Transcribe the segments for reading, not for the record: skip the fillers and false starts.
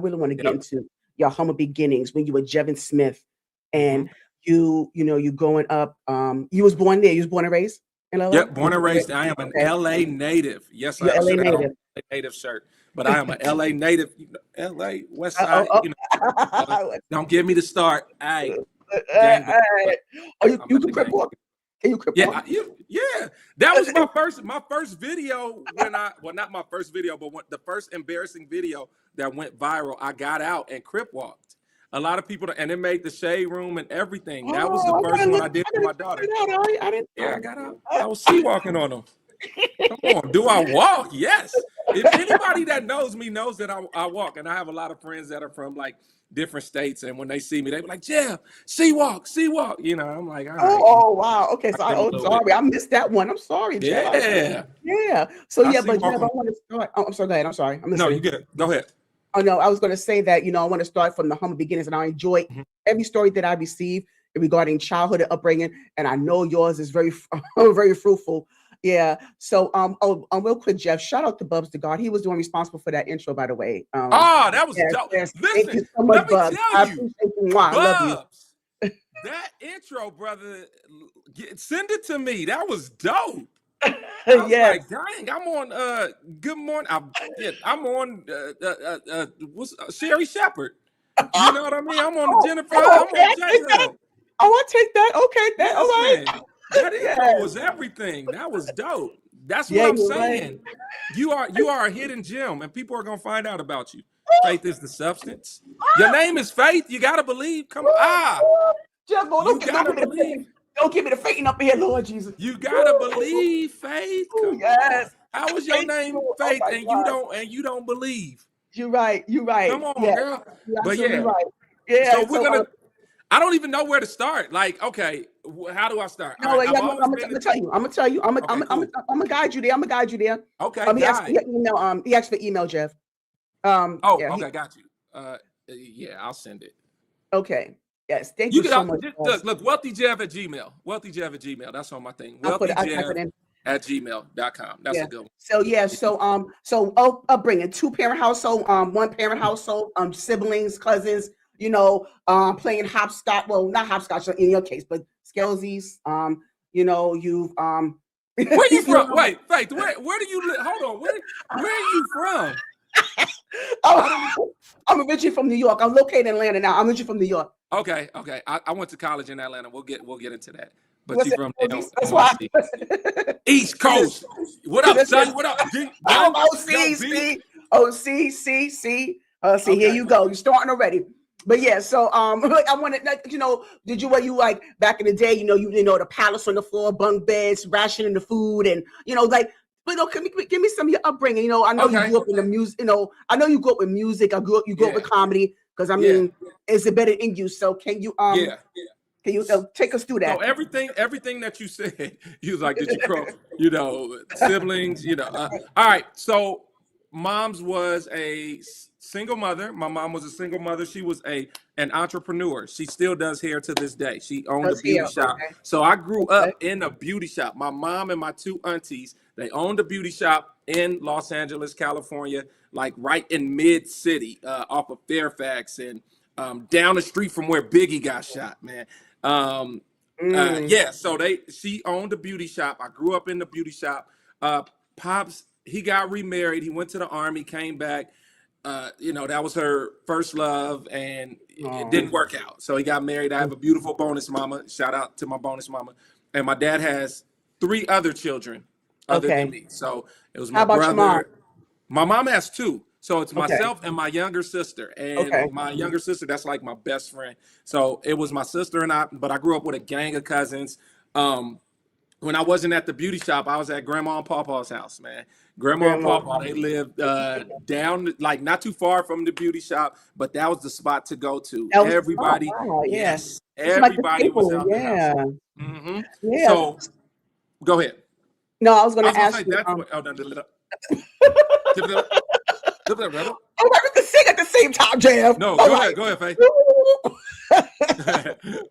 really want to get Yep. into your humble beginnings when you were Jevin Smith Hmm. and you growing up. You was born there. You was born and raised in LA. Yep. Born and raised. I am an Okay, LA native. Yes, you're I LA should have had on native. my native shirt, but I am an LA native. LA West Oh, Side. oh. Uh, don't get me to start. Hey, gang, Uh, but oh, you, I'm you not can a crip gang. walk? Can you crip Yeah, walk? yeah. That was my first video when not my first video, but the first embarrassing video that went viral. I got out and crip walked. A lot of people, and it made the shade room and everything. That was the Oh, first one I did I for gotta my check daughter. that out. I didn't. Yeah, I got out. I was sea walking on them. Come on, do I walk? Yes. If anybody that knows me knows that I walk, and I have a lot of friends that are from like different states, and when they see me, they be like, "Yeah, sea walk, sea walk." I'm like, all right, Oh, wow. Okay, I so give them a oh, little bit. sorry, I missed that one. I'm sorry, Jeff. Yeah, Yeah. So I yeah, sea but walk Jeff, I on. want to start. Oh, I'm sorry. Go ahead. I'm sorry. I'm No, you listening. get it. Go ahead. Oh no, I was going to say that I want to start from the humble beginnings, and I enjoy Mhm. every story that I receive regarding childhood and upbringing, and I know yours is very, very fruitful. Yeah. So real quick, Jeff, shout out to Bubs the God. He was the one responsible for that intro, by the way. Oh, that was Yes, dope. yes. Thank you Listen, so much, let me Bubs. tell I you, appreciate you. Mwah, I love you. Bubs, that intro, brother, send it to me. That was dope. I was Yes. like, dang, I'm on Good Morning. I'm on what's Sherry Shepherd. You know what I mean? I'm on Jennifer. I'm Okay. on I take that. J. Oh, I take that. Okay. That. All right. Listen, that intro Yes. was everything. That was dope. That's what Yeah, I'm you're right. saying. You are a hidden gem, and people are gonna find out about you. Faith is the substance. Your name is Faith. You gotta believe. Come on. Jeff, You don't gotta give me the faith. believe. Don't give me the faith up here, Lord Jesus. You gotta believe, Faith. Ooh, Come on. yes. How is your Thank name you. Oh Faith my and you God. don't believe? You're right. You're right. Come on, Yeah. girl. You're But absolutely yeah, right. Yeah. so we're So gonna. I don't even know where to start. Like, okay, how do I start? All no, right, yeah, I've no, always I'm been. gonna tell you. I'm gonna tell you. Okay, cool. I'm gonna guide you there. I'm gonna guide you there. Okay, He asked for guy. your email. He asked for email, Jeff. Oh, Yeah. okay, got you. Yeah, I'll send it. Okay. Yes. Thank You you can so much. look, wealthyjeff at Gmail. Wealthyjeff at Gmail. That's on my thing. I type it Wealthyjeff in. at gmail.com. That's Yeah. a good one. So yeah. Upbringing, 2-parent household, 1-parent household, siblings, cousins. Playing hopscotch. Well, not hopscotch in your case, but Skelsies. You've Where you from? know, Wait, Faith, where do you live? Hold on. Where are you from? I'm originally from New York. I'm located in Atlanta now. I'm originally from New York. Okay. I went to college in Atlanta. We'll get into that. But What's you it? from That's why. East Coast. What up, son? What up? See. See, here Okay. you go. You're starting already. But yeah, so I wanted, did you what you like back in the day? The palace on the floor, bunk beds, rationing the food, and give me some of your upbringing. I know you grew up in the music. I know you grew up with music. You grew up with comedy because it's embedded in you. So can you Can you take us through that? So everything that you said, you was like, did you grow, siblings, all right. So mom's was a single mother. My mom was a single mother. She was an entrepreneur. She still does hair to this day. She owned a beauty shop. Okay. So I grew up in a beauty shop. My mom and my two aunties, they owned a beauty shop in Los Angeles, California, like right in mid city, off of Fairfax and down the street from where Biggie got shot, man. So she owned a beauty shop. I grew up in the beauty shop. Pops, he got remarried. He went to the army, came back. That was her first love, and it didn't work out. So he got married. I have a beautiful bonus mama. Shout out to my bonus mama. And my dad has 3 other children other than me. So it was my brother. Your mom? My mom has 2. So it's myself and my younger sister. And my younger sister, that's like my best friend. So it was my sister and I, but I grew up with a gang of cousins. When I wasn't at the beauty shop, I was at Grandma and Papa's house, man. Grandma and Papa, they lived down, like not too far from the beauty shop, but that was the spot to go to. Everybody, yes, everybody was out the house. Mm-hmm. Yeah. So go ahead. No, I was going to ask you. Oh, no, we can sing at the same time, Jeff. No, go ahead, Faye.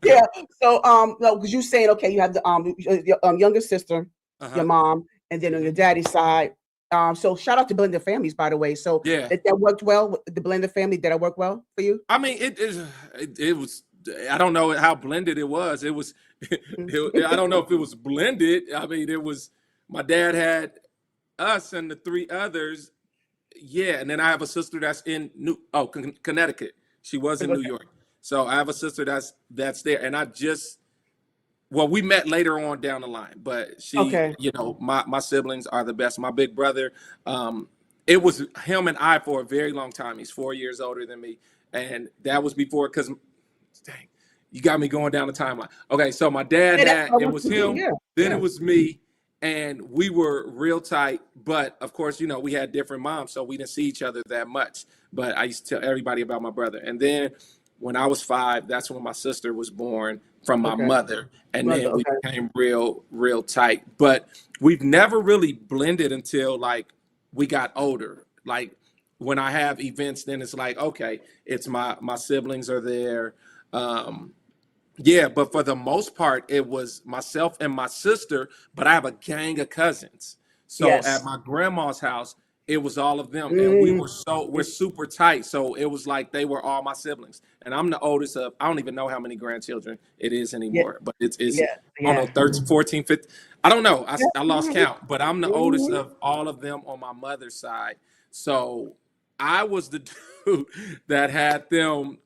Yeah. So, no, because you're saying, okay, you have the your younger sister, your mom, and then on your daddy's side, So shout out to blended families, by the way. So Yeah, that worked well with the blended family. Did that work well for you? I mean, it was. I don't know how blended it was. It was. I don't know if it was blended. I mean, it was. My dad had us and the three others. Yeah, and then I have a sister that's in Connecticut. She was in New Okay. York, so I have a sister that's there, and I just well, we met later on down the line, but she, Okay. my siblings are the best. My big brother, it was him and I for a very long time. He's 4 years older than me, and that was before because, dang, you got me going down the timeline. Okay, so my dad Yeah, that's had what I it want was to do. him, Yeah. then Yeah. it was me, and we were real tight. But of course, we had different moms, so we didn't see each other that much. But I used to tell everybody about my brother, and then when I was 5, that's when my sister was born from my Okay. mother, and Mother. then we Okay. became real tight. But we've never really blended until like we got older. Like when I have events, then it's like, okay, it's my siblings are there. Um, yeah, but for the most part, it was myself and my sister, but I have a gang of cousins. So at Yes. my grandma's house, it was all of them. And Mm. we're super tight. So it was like they were all my siblings. And I'm the oldest of, I don't even know how many grandchildren it is Yeah. anymore, but it's Yeah. I don't know, Yeah. 13, 14, 15. I don't know. Yeah. I lost Mhm. count, but I'm the oldest Mhm. of all of them on my mother's side. So I was the dude that had them,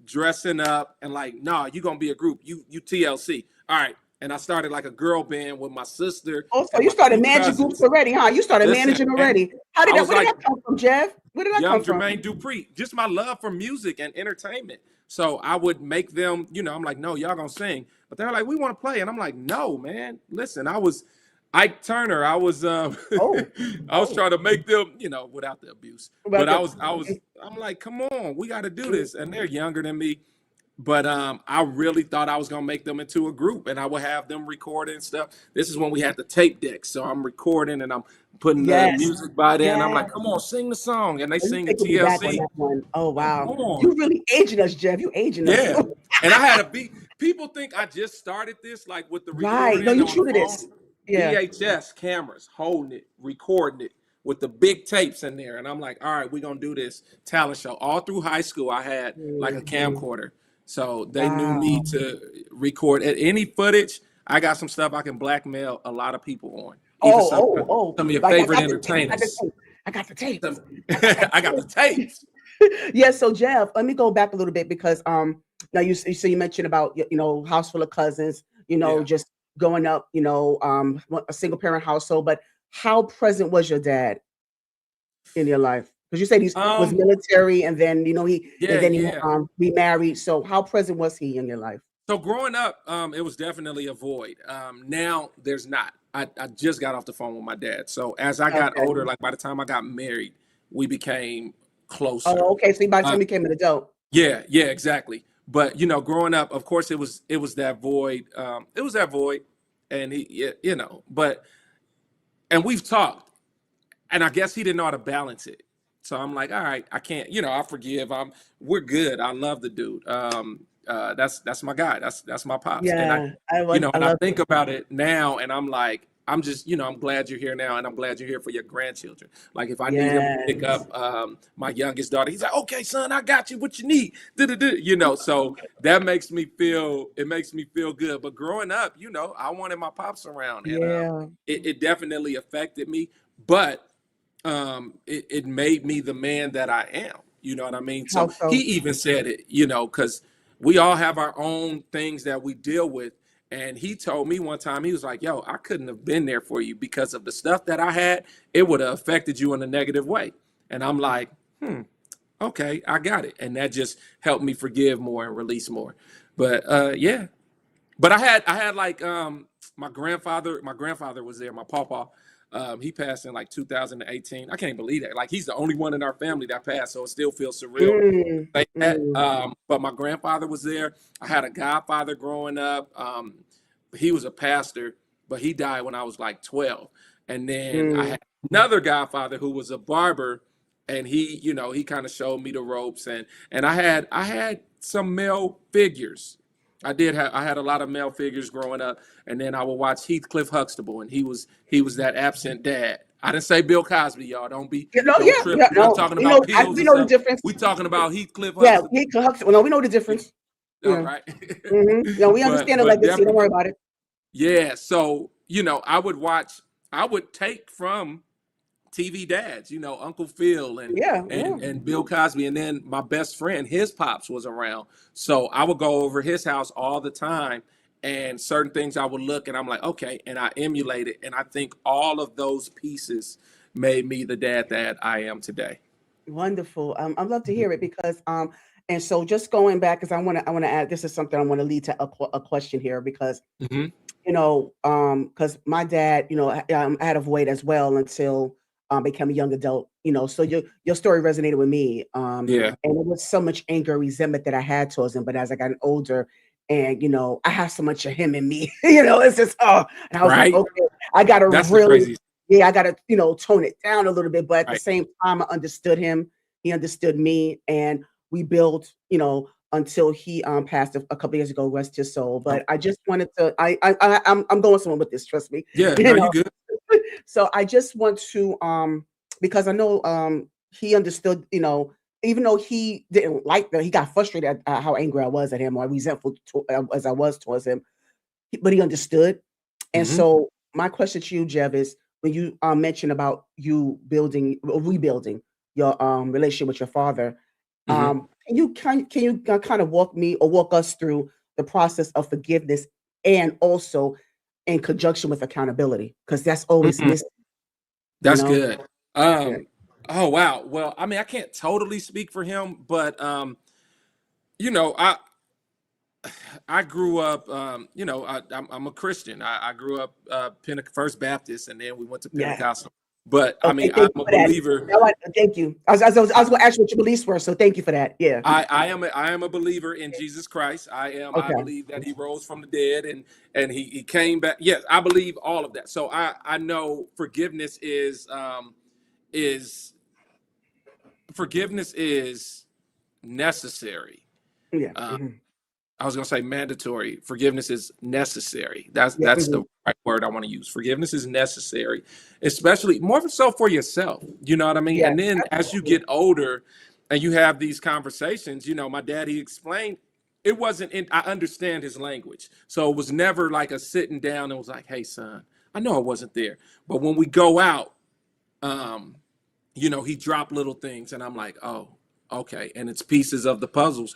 dressing up and like, nah, you gonna be a group. You TLC. All right. And I started like a girl band with my sister Oh, so and you my started two managing groups cousins. already, huh? You started Listen, managing and already. How did I that? was Where did like that come from, Jeff? Where did that young come from? Jermaine Dupri, just my love for music and entertainment. So I would make them, I'm like, no, y'all gonna sing. But they're like, we want to play. And I'm like, no, man. Listen, I was Ike Turner. I was Oh. I was Oh. trying to make them, without the abuse. About But the. I'm like, come on, we gotta do this. And they're younger than me. But I really thought I was gonna make them into a group, and I would have them recording stuff. This is when we had the tape deck, so I'm recording and I'm putting the Yes. music by there, and I'm Yeah. like, "Come on, sing the song," and they Oh, you sing the taking me back on TLC. that one. Oh Come wow. You on, really aging us, Jeff. You aging us. yeah. And I had a beat. People think I just started this like with the Right. No, recording you on the true to phone, this. Yeah. VHS cameras, holding it, recording it with the big tapes in there, and I'm like, "All right, we're gonna do this talent show." All through high school, I had like a Mhm. camcorder. So they knew me Wow. to record at any footage. I got some stuff I can blackmail a lot of people on, even Oh, some oh, oh. some of your Like I favorite got the tape. I got the entertainers. tape. I got the tapes. Some- I got that I got the tape. tapes. Yeah. So Jeff, let me go back a little bit because now you mentioned about house full of cousins, Yeah. just growing up, a single parent household. But how present was your dad in your life? Because you said he was Um. military, and then Yeah. he Yeah. remarried. So how present was he in your life? So growing up, it was definitely a void. Now there's not. I just got off the phone with my dad. So as I got Okay. older, like by the time I got married, we became closer. Oh, okay. So by the Uh, time you became an adult. yeah, exactly. But growing up, of course, it was that void. It was that void, and but and we've talked, and I guess he didn't know how to balance it. So I'm like, all right, I can't, I forgive. We're good. I love the dude. That's my guy. That's my pops. And Yeah, I and I love think about it now, and I'm like, I'm just, I'm glad you're here now, and I'm glad you're here for your grandchildren. Like if I need him to pick yes. up my youngest daughter, he's like, okay, son, I got you. What you need? So that makes me feel. It makes me feel good. But growing up, I wanted my pops around, and Yeah. it definitely affected me. But it made me the man that I am. You know what I mean? How So he so? even said it, because we all have our own things that we deal with. And he told me one time, he was like, yo, I couldn't have been there for you because of the stuff that I had. It would have affected you in a negative way. And I'm like, okay, I got it. And that just helped me forgive more and release more. But yeah. But I had like my grandfather was there, my pawpaw. He passed in like 2018. I can't believe that. Like he's the only one in our family that passed, so it still feels surreal. Mm, Like that. mm, But my grandfather was there. I had a godfather growing up. He was a pastor, but he died when I was like 12. And then I mm. had another godfather who was a barber, and he kind of showed me the ropes. And I had some male figures. I had a lot of male figures growing up, and then I would watch Heathcliff Huxtable, and he was that absent dad. I didn't say Bill Cosby, y'all. Don't be no, don't trip. We're not talking about pills we and know the stuff. difference. We talking about Heathcliff Yeah, Huxtable. Heathcliff Huxtable. No, we know the difference. All right. No, we understand the legacy. Don't worry about it. Yeah. So, I would take from TV dads, Uncle Phil and Bill Cosby. And then my best friend, his pops was around. So I would go over his house all the time, and certain things I would look and I'm like, okay. And I emulate it. And I think all of those pieces made me the dad that I am today. Wonderful. I'd love to hear it because and so just going back because I want to add, this is something I want to lead to a question here because Mm-hmm. because my dad, I had avoid as well until became a young adult, so your story resonated with me. Yeah. And it was so much anger, resentment that I had towards him. But as I got older and, I have so much of him in me, it's just, and I was like, Right. okay, I got to That's really, the crazy. yeah, I got to, tone it down a little bit. But at the Right. same time, I understood him. He understood me. And we built, until he passed a couple of years ago, rest his soul. But I just wanted to, I'm going somewhere with this, trust me. Yeah, no, you good. So I just want to, because I know he understood, even though he didn't like that, he got frustrated at how angry I was at him or resentful as I was towards him, but he understood. And Mm-hmm. so my question to you, Jev, is when you mentioned about you rebuilding your relationship with your father, Mm-hmm. can you kind of walk us through the process of forgiveness and also in conjunction with accountability? Because that's always Mm-hmm. missing, That's good. Yeah. Oh wow. Well, I mean, I can't totally speak for him, but you know, I I grew up, I'm a Christian. I grew up First Baptist, and then we went to Yeah. Pentecostal. But I Okay, mean, I'm thank you a for that. believer. Thank you. I was going to ask what your beliefs were, so thank you for that. Yeah. I am a believer in Jesus Christ. I Okay. believe that He rose from the dead and he came back. Yes, I believe all of that. So I know is forgiveness is necessary. Yeah. Uh, I was going to say mandatory. Forgiveness is necessary. That's Yeah. the right word I want to use. Forgiveness is necessary, especially more so for yourself. You know what I mean? Yeah. And then as you get older and you have these conversations, my dad, he explained it wasn't I understand his language. So it was never like a sitting down and was like, hey, son, I know I wasn't there. But when we go out, um, he dropped little things and I'm like, oh, okay. And it's pieces of the puzzles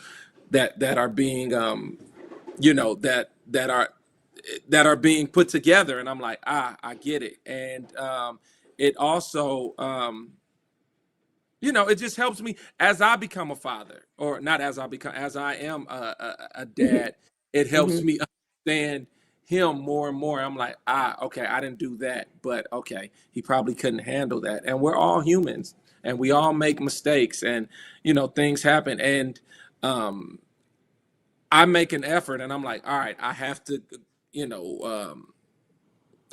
that are being that are being put together, and I'm like, I get it. And it also it just helps me as I become a father, or not as I am a dad. It helps me understand him more and more. I'm like, okay, I didn't do that, but okay, he probably couldn't handle that. And we're all humans and we all make mistakes, and things happen. And I make an effort and I'm like, all right, I have to, I don't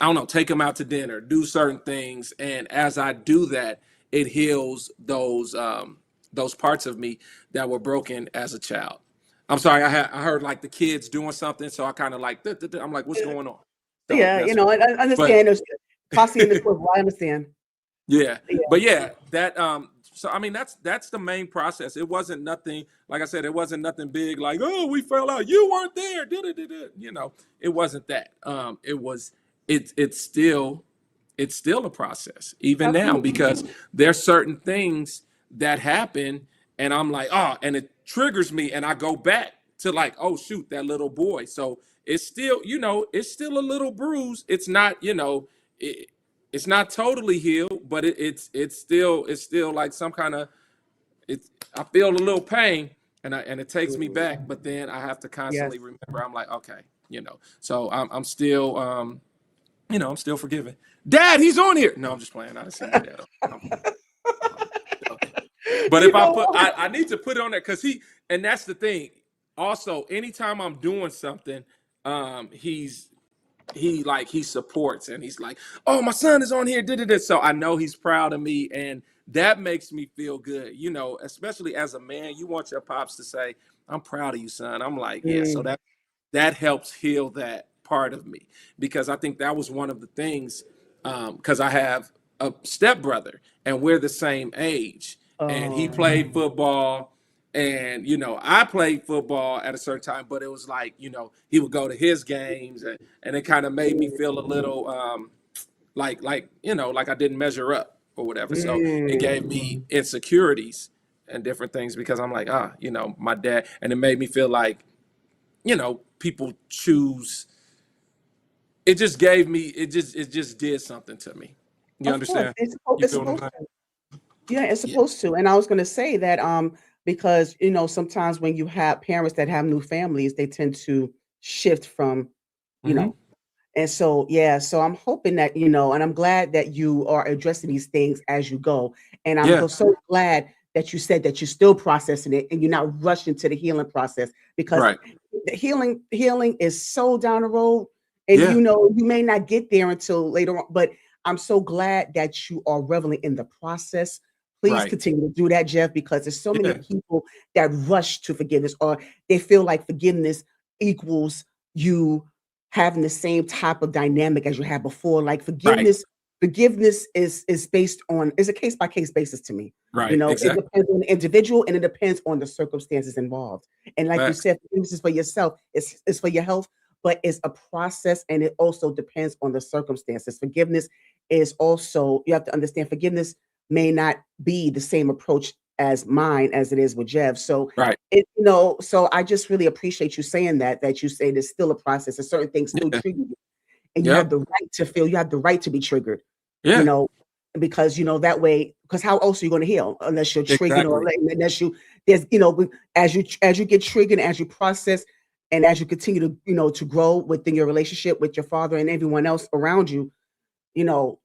know, take them out to dinner, do certain things. And as I do that, it heals those parts of me that were broken as a child. I'm sorry, I heard like the kids doing something. So I kind of like, I'm like, what's going on? So Yeah. that's, I but understand. There's Posse in the swivel. I understand. yeah, Yeah. but yeah, that so I mean that's the main process. It wasn't nothing, like I said, it wasn't nothing big like, oh, we fell out, you weren't there, it wasn't that. It's still a process even now, Absolutely. because there's certain things that happen and I'm like, oh, and it triggers me and I go back to like, oh shoot, that little boy. So it's still a little bruise. It's not, it's not totally healed, but it's still like some kind of, it's I feel a little pain and it takes me back, but then I have to Yes. constantly remember. I'm like, okay, so I'm still I'm still forgiving. Dad, he's on here. No, I'm just playing. I didn't see my dad. But You if I know put, what? I need to put it on there because and that's the thing. Also, anytime I'm doing something, he supports and he's like, oh, my son is on here, did it. So I know he's proud of me, and that makes me feel good. Especially as a man, you want your pops to say, I'm proud of you, son. I'm like, yeah. So Mm, that helps heal that part of me, because I think that was one of the things, because I have a stepbrother, and we're the same age. And he Oh. played football, and I played football at a certain time, but it was like, he would go to his games, and it kind of made me feel a little like I didn't measure up or whatever. So it gave me insecurities and different things, because I'm like, my dad, and it made me feel like, people choose. It just gave me, it just did something to me. You Of course, understand? You it's feel what I'm supposed saying? to. Yeah, it's Yeah. supposed to. And I was going to say that because sometimes when you have parents that have new families, they tend to shift from, you Mm-hmm. know, and so yeah, so I'm hoping that and I'm glad that you are addressing these things as you go. And I'm Yeah. so glad that you said that you're still processing it and you're not rushing to the healing process, because Right. the healing is so down the road, and Yeah. you may not get there until later on. But I'm so glad that you are reveling in the process. Please Right. continue to do that, Jeff, because there's so many Yeah. people that rush to forgiveness, or they feel like forgiveness equals you having the same type of dynamic as you had before. Like Right. forgiveness is based on, is a case by case basis to me. Right. It Exactly. depends on the individual, and it depends on the circumstances involved. And like you Facts. said, forgiveness is for yourself, it's for your health, but it's a process, and it also depends on the circumstances. Forgiveness is also, you have to understand, forgiveness may not be the same approach as mine as it is with Jeff. So Right. so I just really appreciate you saying that you say there's still a process, and certain things still Yeah. trigger you, and you have Yep. the right to feel, you have the right to be triggered, you Yeah. know, because that way, because how else are you going to heal unless you're triggered, or Exactly. unless there's as you get triggered, as you process, and as you continue to to grow within your relationship with your father and everyone else around you,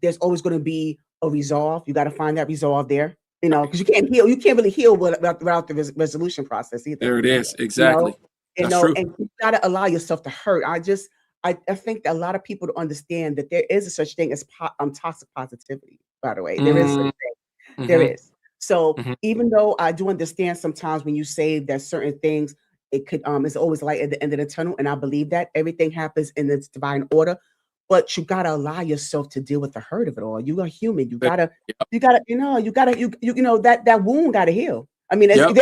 there's always going to be a resolve. You got to find that resolve there, Right. because you can't really heal without the resolution process either, There it is. you know, Exactly. That's true. and you got to allow yourself to hurt. I think that a lot of people don't understand that there is a such thing as toxic positivity. By the way, there is such Mm-hmm. thing. There is. So Mm-hmm. even though I do understand sometimes when you say that certain things, it could is always light at the end of the tunnel, and I believe that everything happens in its divine order, but you gotta allow yourself to deal with the hurt of it all. You are human. Yep. That wound gotta heal. I mean, Yep.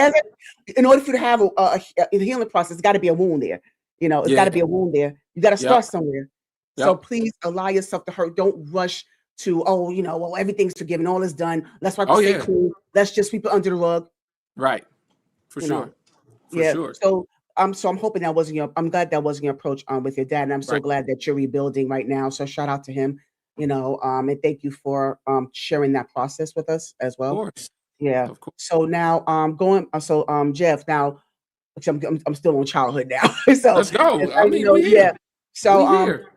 in order for you to have a healing process, it's got to be a wound there. It's got Yeah. to be a wound there. You got to Yep. start somewhere. So Yep. please allow yourself to hurt. Don't rush to, well, everything's forgiven, all is done. Let's wipe the Oh slate yeah. clean. Let's just sweep it under the rug. Right. For You know, sure. For yeah. sure. So I'm hoping that wasn't your. I'm glad that wasn't your approach with your dad, and I'm so Right. glad that you're rebuilding right now. So shout out to him. And thank you for sharing that process with us as Of well. course. Yeah. Of course. So now Jeff, now I'm still on childhood now. So Let's go. I mean, we yeah. here. So We here.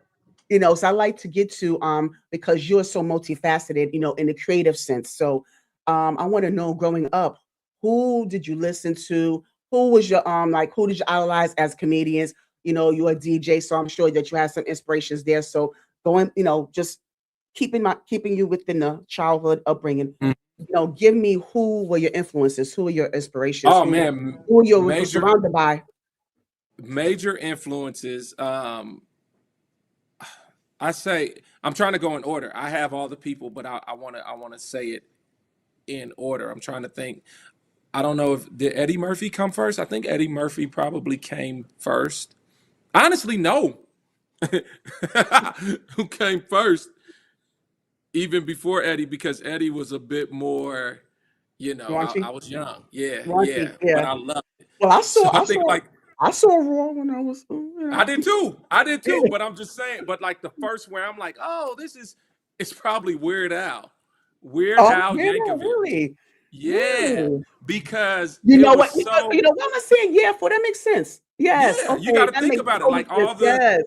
so I like to get to because you're so multifaceted, in the creative sense. So I want to know, growing up, who did you listen to? Who was your who did you idolize as comedians? You're a DJ, so I'm sure that you have some inspirations there. So going, just keeping you within the childhood upbringing. Mm. Give me, who were your influences? Who are your inspirations? Oh man, Who are you major surrounded by? major influences. I say I'm trying to go in order. I have all the people, but I wanna say it in order. I'm trying to think. I don't know if did Eddie Murphy come first. I think Eddie Murphy probably came first. Honestly, no. Who came first? Even before Eddie, because Eddie was a bit more, I Raunchy, was young. Yeah, yeah. raunchy, But yeah. I love it. Well, So I think like I saw Raw when I was, I did too. I did too. But I'm just saying, but like the first where I'm like, oh, it's probably Weird Al. Weird Oh, Al yeah, no, Yankovic. really? Yeah. Mm. Because You it know was what? so, What am I saying? Yeah, for that makes sense. Yes. yeah, you Okay, gotta that think makes about it. total Like sense. all the Yes.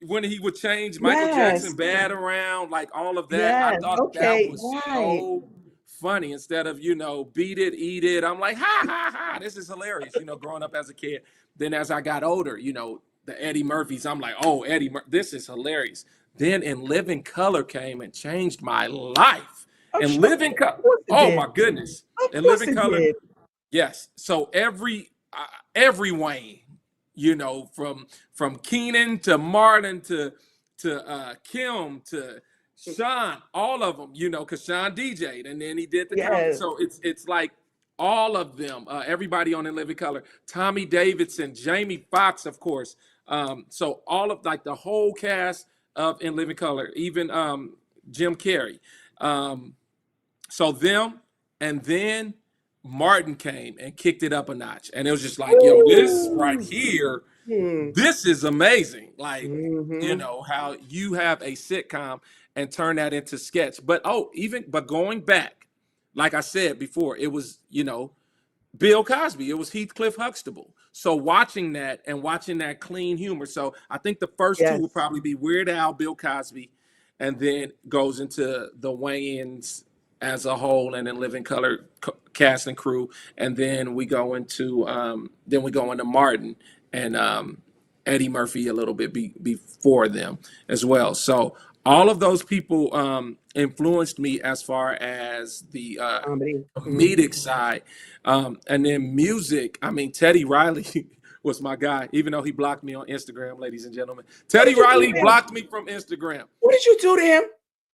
when he would change Michael Jackson Yes. bad around, like all of that. I Yes. thought that Okay. was Right. so funny. Instead of, beat it, eat it. I'm like, ha ha ha, this is hilarious, growing up as a kid. Then as I got older, the Eddie Murphys, I'm like, oh, this is hilarious. Then In Living Color came and changed my life. In Living Color, Of course it oh did. my goodness. Of In course Living it Color, did. yes. So every Wayne, from Keenan to Marlon to Kim to Sean, all of them, you know, because Sean DJ'd and then he did the comedy. Yes. So it's like all of them, everybody on In Living Color, Tommy Davidson, Jamie Foxx, of course. So all of like the whole cast of In Living Color, even Jim Carrey. So them, and then Martin came and kicked it up a notch. And it was just like, yo, this right here, this is amazing. Like, you know, how you have a sitcom and turn that into sketch. But but going back, like I said before, it was, you know, Bill Cosby, it was Heathcliff Huxtable. So watching that and watching that clean humor. So I think the first two will probably be Weird Al, Bill Cosby, and then goes into the Wayans as a whole and In Living Color cast and crew. And then we go into Martin and Eddie Murphy a little bit before them as well. So all of those people influenced me as far as the comedic side. And then music, I mean, Teddy Riley was my guy, even though he blocked me on Instagram, ladies and gentlemen. Teddy Riley blocked me from Instagram. What did you do to him?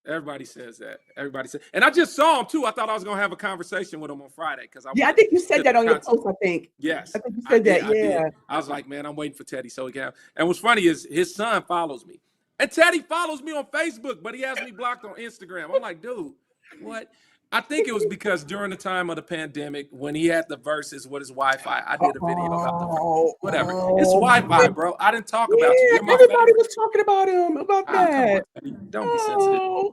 Everybody says that. Everybody says, and I just saw him too. I thought I was gonna have a conversation with him on Friday because I think you said that on your post. I think. Yes, I think you said that. Yeah. I was like, man, I'm waiting for Teddy so he can. And what's funny is his son follows me, and Teddy follows me on Facebook, but he has me blocked on Instagram. I'm like, dude, what? I think it was because during the time of the pandemic, when he had the verses with his Wi-Fi, I did a video about the whatever. It's Wi-Fi, bro. I didn't talk about you. Everybody was talking about him about that. Don't be sensitive.